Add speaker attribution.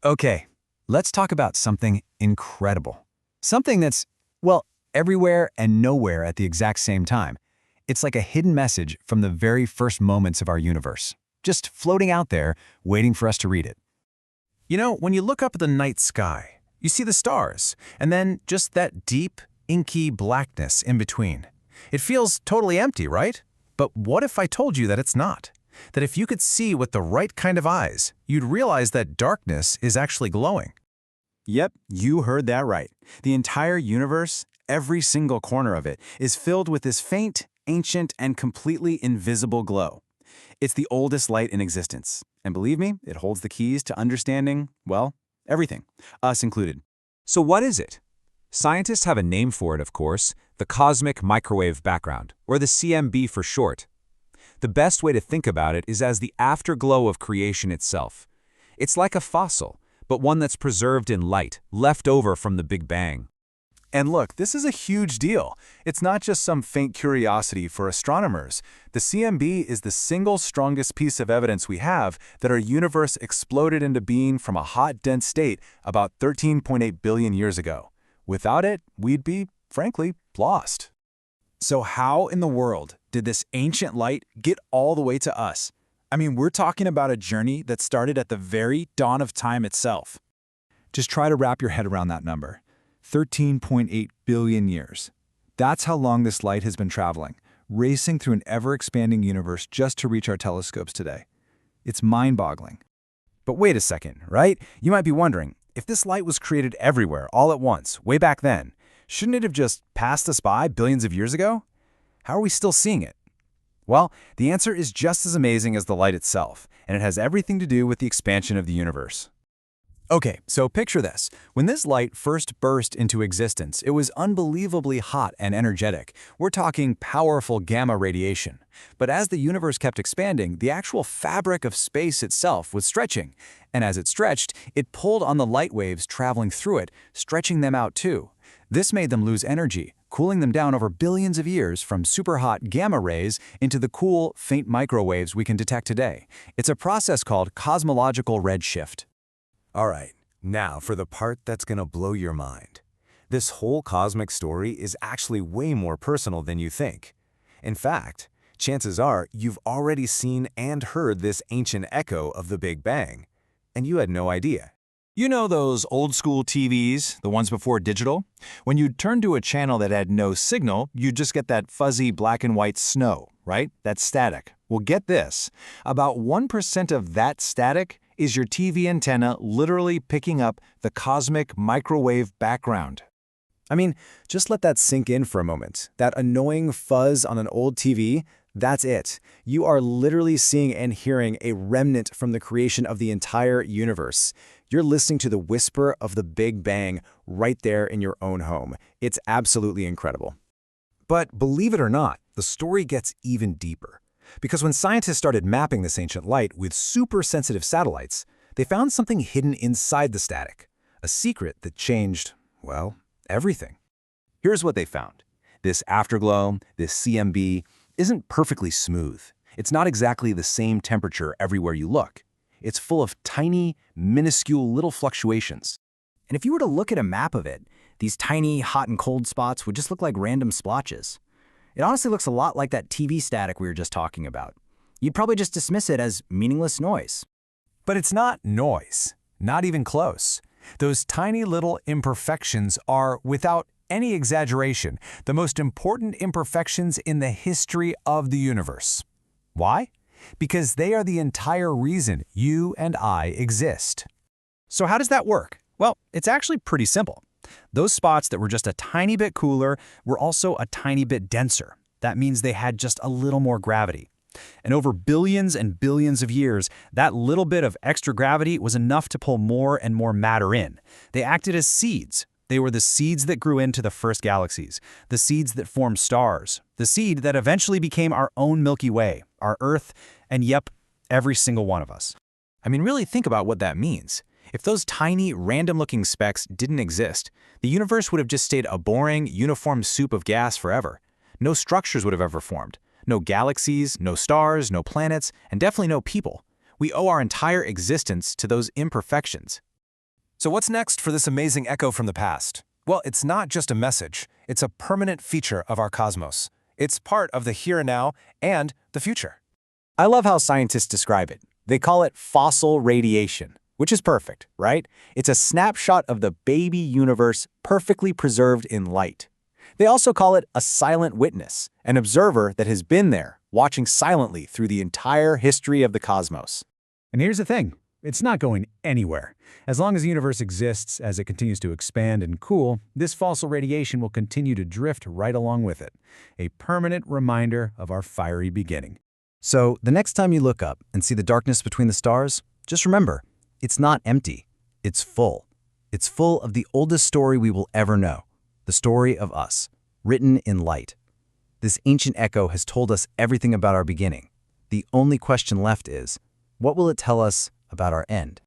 Speaker 1: Okay, let's talk about something incredible. Something that's, well, everywhere and nowhere at the exact same time. It's like a hidden message from the very first moments of our universe, just floating out there, waiting for us to read it.
Speaker 2: You know, when you look up at the night sky, you see the stars, and then just that deep, inky blackness in between. It feels totally empty, right? But what if I told you that it's not? That if you could see with the right kind of eyes, you'd realize that darkness is actually glowing.
Speaker 3: Yep, you heard that right. The entire universe, every single corner of it, is filled with this faint, ancient, and completely invisible glow. It's the oldest light in existence. And believe me, it holds the keys to understanding, well, everything, us included.
Speaker 4: So what is it? Scientists have a name for it, of course, the cosmic microwave background, or the CMB for short. The best way to think about it is as the afterglow of creation itself. It's like a fossil, but one that's preserved in light, left over from the Big Bang.
Speaker 3: And look, this is a huge deal. It's not just some faint curiosity for astronomers. The CMB is the single strongest piece of evidence we have that our universe exploded into being from a hot, dense state about 13.8 billion years ago. Without it, we'd be, frankly, lost. So how in the world did this ancient light get all the way to us? I mean, we're talking about a journey that started at the very dawn of time itself. Just try to wrap your head around that number. 13.8 billion years. That's how long this light has been traveling, racing through an ever-expanding universe just to reach our telescopes today. It's mind-boggling.
Speaker 2: But wait a second, right? You might be wondering, if this light was created everywhere, all at once, way back then, shouldn't it have just passed us by billions of years ago? How are we still seeing it? Well, the answer is just as amazing as the light itself, and it has everything to do with the expansion of the universe.
Speaker 1: Okay, so picture this. When this light first burst into existence, it was unbelievably hot and energetic. We're talking powerful gamma radiation. But as the universe kept expanding, the actual fabric of space itself was stretching. And as it stretched, it pulled on the light waves traveling through it, stretching them out too. This made them lose energy, cooling them down over billions of years from super-hot gamma rays into the cool, faint microwaves we can detect today. It's a process called cosmological redshift.
Speaker 5: All right, now for the part that's gonna blow your mind. This whole cosmic story is actually way more personal than you think. In fact, chances are you've already seen and heard this ancient echo of the Big Bang, and you had no idea.
Speaker 3: You know those old-school TVs, the ones before digital? When you'd turn to a channel that had no signal, you'd just get that fuzzy black and white snow, right? That static. Well, get this. About 1% of that static is your TV antenna literally picking up the cosmic microwave background.
Speaker 1: I mean, just let that sink in for a moment. That annoying fuzz on an old TV, that's it. You are literally seeing and hearing a remnant from the creation of the entire universe. You're listening to the whisper of the Big Bang right there in your own home. It's absolutely incredible.
Speaker 2: But believe it or not, the story gets even deeper. Because when scientists started mapping this ancient light with super-sensitive satellites, they found something hidden inside the static, a secret that changed, well, everything. Here's what they found. This afterglow, this CMB, isn't perfectly smooth. It's not exactly the same temperature everywhere you look. It's full of tiny, minuscule little fluctuations.
Speaker 6: And if you were to look at a map of it, these tiny hot and cold spots would just look like random splotches. It honestly looks a lot like that TV static we were just talking about. You'd probably just dismiss it as meaningless noise.
Speaker 2: But it's not noise, not even close. Those tiny little imperfections are, without any exaggeration, the most important imperfections in the history of the universe. Why? Because they are the entire reason you and I exist.
Speaker 1: So how does that work? Well, it's actually pretty simple. Those spots that were just a tiny bit cooler were also a tiny bit denser. That means they had just a little more gravity. And over billions and billions of years, that little bit of extra gravity was enough to pull more and more matter in. They acted as seeds. They were the seeds that grew into the first galaxies, the seeds that formed stars, the seed that eventually became our own Milky Way, our Earth, and yep, every single one of us.
Speaker 2: I mean, really think about what that means. If those tiny, random-looking specks didn't exist, the universe would have just stayed a boring, uniform soup of gas forever. No structures would have ever formed. No galaxies, no stars, no planets, and definitely no people. We owe our entire existence to those imperfections.
Speaker 1: So what's next for this amazing echo from the past? Well, it's not just a message. It's a permanent feature of our cosmos. It's part of the here and now and the future.
Speaker 2: I love how scientists describe it. They call it fossil radiation, which is perfect, right? It's a snapshot of the baby universe perfectly preserved in light. They also call it a silent witness, an observer that has been there, watching silently through the entire history of the cosmos.
Speaker 7: And here's the thing. It's not going anywhere. As long as the universe exists, as it continues to expand and cool, this fossil radiation will continue to drift right along with it, a permanent reminder of our fiery beginning.
Speaker 2: So, the next time you look up and see the darkness between the stars, just remember, it's not empty. It's full. It's full of the oldest story we will ever know, the story of us, written in light. This ancient echo has told us everything about our beginning. The only question left is, what will it tell us about our end?